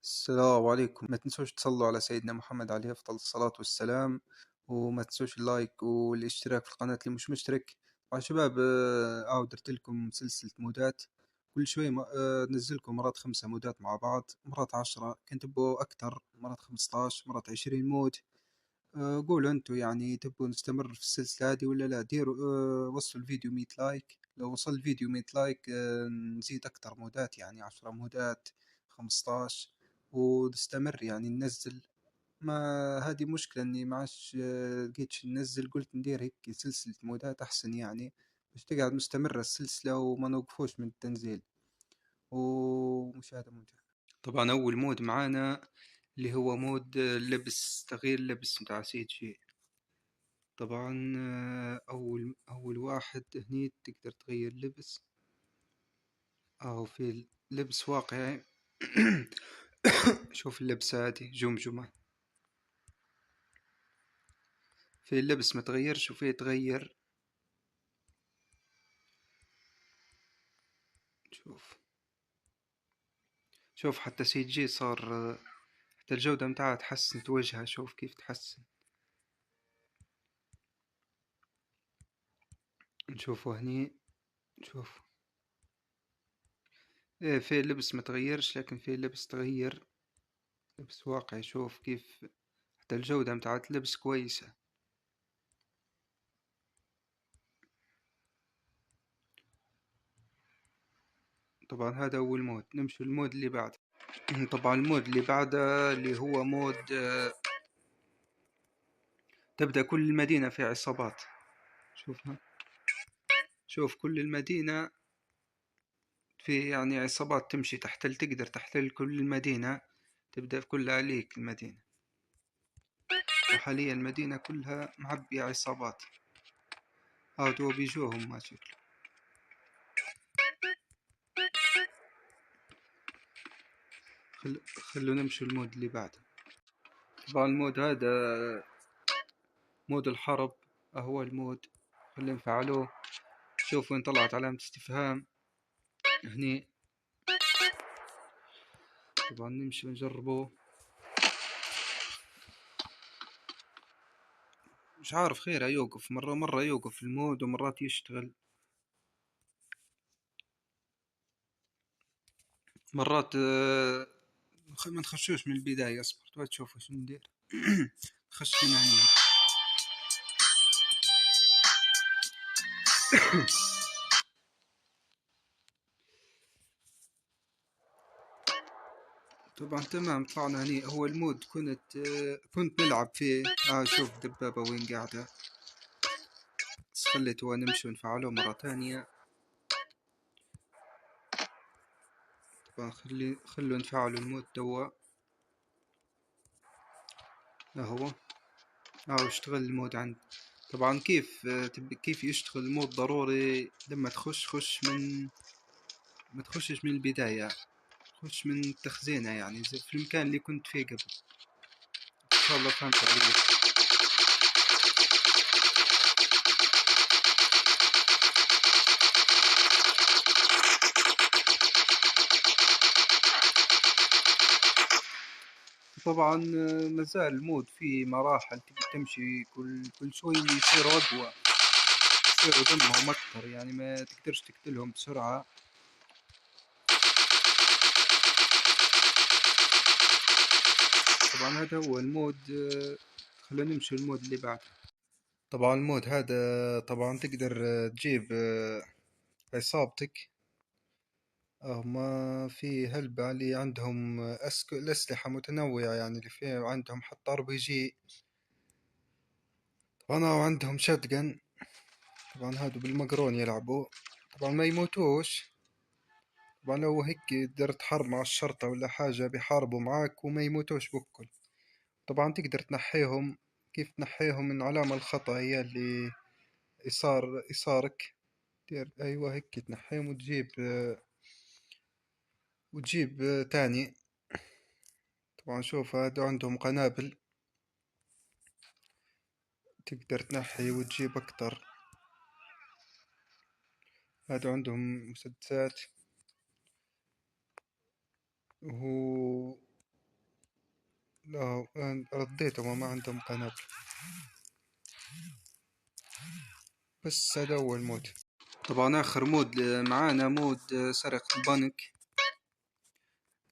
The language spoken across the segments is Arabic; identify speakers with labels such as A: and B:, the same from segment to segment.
A: السلام عليكم، ما تنسوش تصلوا على سيدنا محمد عليه أفضل الصلاة والسلام، وما تنسوش اللايك والاشتراك في القناة اللي مش مشترك. شباب، درت لكم سلسلة مودات. كل شوي نزلكم مرات 5 مودات مع بعض، مرات 10، كنت تبوا أكتر، مرات 15، مرات 20 مود. قولوا انتوا يعني تبوا نستمر في السلسلة هذه ولا لا. ديروا وصلوا الفيديو 100 لايك. لو وصل الفيديو 100 لايك نزيد أكتر مودات، يعني 10 مودات، 15، ونستمر يعني ننزل. ما هذه مشكلة اني ما عادش لقيتش ننزل، قلت ندير هيك سلسلة مودات احسن، يعني باش تقعد مستمرة السلسلة وما نوقفوش من التنزيل. ومشاهدة ممتعة. طبعا اول مود معانا اللي هو مود لبس، تغيير لبس متاع سي جي. طبعا أول واحد هني تقدر تغير لبس، أو في لبس واقعي. شوف اللبس هادي جمجمة، في اللبس ما تغيرش وفيه تغير. شوف حتى سي جي صار، حتى الجودة متاعها تحسنت وجهها، شوف كيف تحسن. نشوفه هني، شوف ايه في لبس ما تغيرش، لكن في لبس تغير، لبس واقعي. شوف كيف حتى الجودة متاعت اللبس كويسة. طبعا هذا أول مود، نمشي المود اللي بعده. طبعا المود اللي بعده اللي هو مود تبدأ كل المدينة في عصابات. شوفها، شوف كل المدينة في يعني عصابات تمشي تحتل، تقدر تحتل كل المدينة، تبدأ كلها عليك المدينة. وحاليا المدينة كلها معبية عصابات. تو بيجوهم ما شكله. خلو نمشي المود اللي بعده. طبعا المود هذا مود الحرب، هو المود. خلينا نفعلوه. شوفوا وين طلعت علامة استفهام هني. طبعا نمشي ونجربوه. مش عارف خير يوقف، مرة يوقف المود ومرات يشتغل. مرات ما نخشوش من البداية. اصبر تو تشوفوا شو ندير. خش من هنا. طبعا تمام، طلعنا هني. هو المود كنت نلعب فيه. شوف دبابة وين قاعدة، بس خليته نمشي ونفعله مرة ثانية. طبعا خلوا نفعلوا المود توا. هو اشتغل المود عندي. طبعا كيف يشتغل المود؟ ضروري لما خش ما تخشش من البداية، خش من التخزينة، يعني زي في المكان اللي كنت فيه قبل. ان شاء الله فهمت عليك. طبعا مازال المود فيه مراحل، تبي تمشي كل شوي يصيروا أقوى، يصيروا دمهم أكتر، يعني ما تقدرش تقتلهم بسرعة. طبعا هذا هو المود. خلينا نمشي المود اللي بعده. طبعا المود هذا طبعا تقدر تجيب عصابتك. ما في هلبة اللي عندهم الأسلحة متنوعة، يعني اللي فيه عندهم حتى RPG. طبعا عندهم شاتجن. طبعا هادو بالمقرون يلعبوا، طبعا ما يموتوش. طبعا لو هيك درت حرب مع الشرطة ولا حاجة بيحاربوا معاك وما يموتوش بكل. طبعا تقدر تنحيهم. كيف تنحيهم؟ من علامة الخطأ، هي اللي يسارك. دير أيوة هيك تنحيهم وتجيب تاني. طبعا شوف هادو عندهم قنابل، تقدر تنحي وتجيب أكتر. هادو عندهم مسدسات. وهو لا أنا رديتهم وما عندهم قنابل. بس هذا أول مود. طبعا آخر مود معانا مود سرقة البنك.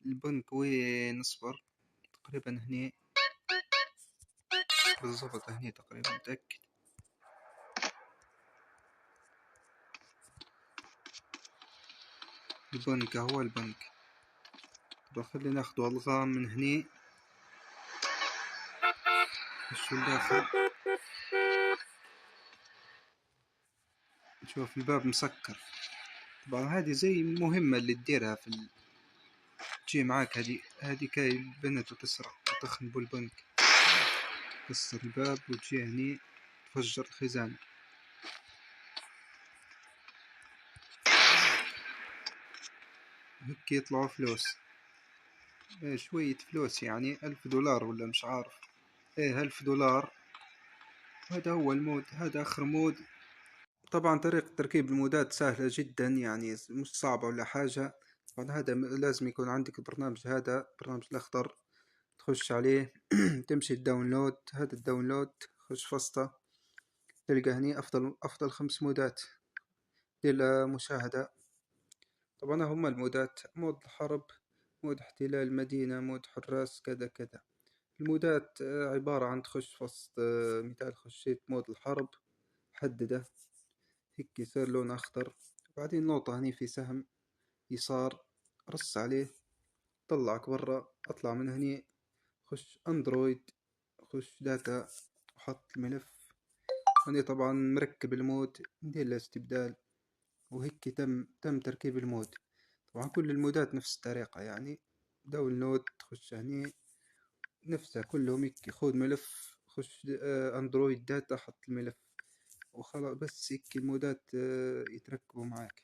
A: البنك وين نصبر؟ تقريبا هني بالضبط، هني تقريبا متأكد. البنك هو البنك. طب خلينا ناخدو ألغام من هني. نخشو الداخل نشوف الباب مسكر. طبعا هذه زي المهمة اللي تديرها تجي معاك هذه كاي البنت وتسرق وتخنبو البنك. تكسر الباب وتجي هني تفجر الخزانة. هيك يطلعوا فلوس. شوية فلوس يعني $1000 ولا مش عارف. $1000. هذا هو المود، هذا آخر مود. طبعا طريقة تركيب المودات سهلة جدا، يعني مش صعبة ولا حاجة. طبعا هذا لازم يكون عندك البرنامج، هذا برنامج الأخضر تخش عليه. تمشي الداونلود، هذا الداونلود خش فسطة تلقى هني أفضل 5 مودات للمشاهدة. طبعا هم المودات: مود الحرب، مود احتلال المدينة، مود حراس، كذا كذا. المودات عبارة عن تخش فصل. مثال خشيت مود الحرب، حدده هيك يصير لون أخضر. بعدين نقطة هني في سهم يسار، رص عليه طلعك برا. أطلع من هني خش أندرويد، خش داتا وحط الملف. هني طبعا مركب المود، ندير له استبدال. وهيك تم تركيب المود. طبعا كل المودات نفس الطريقة، يعني داونلود تخش هني نفسها كلهم هيك. خذ ملف خش اندرويد داتا حط الملف وخلاص. بس هيك المودات يتركبوا معاك.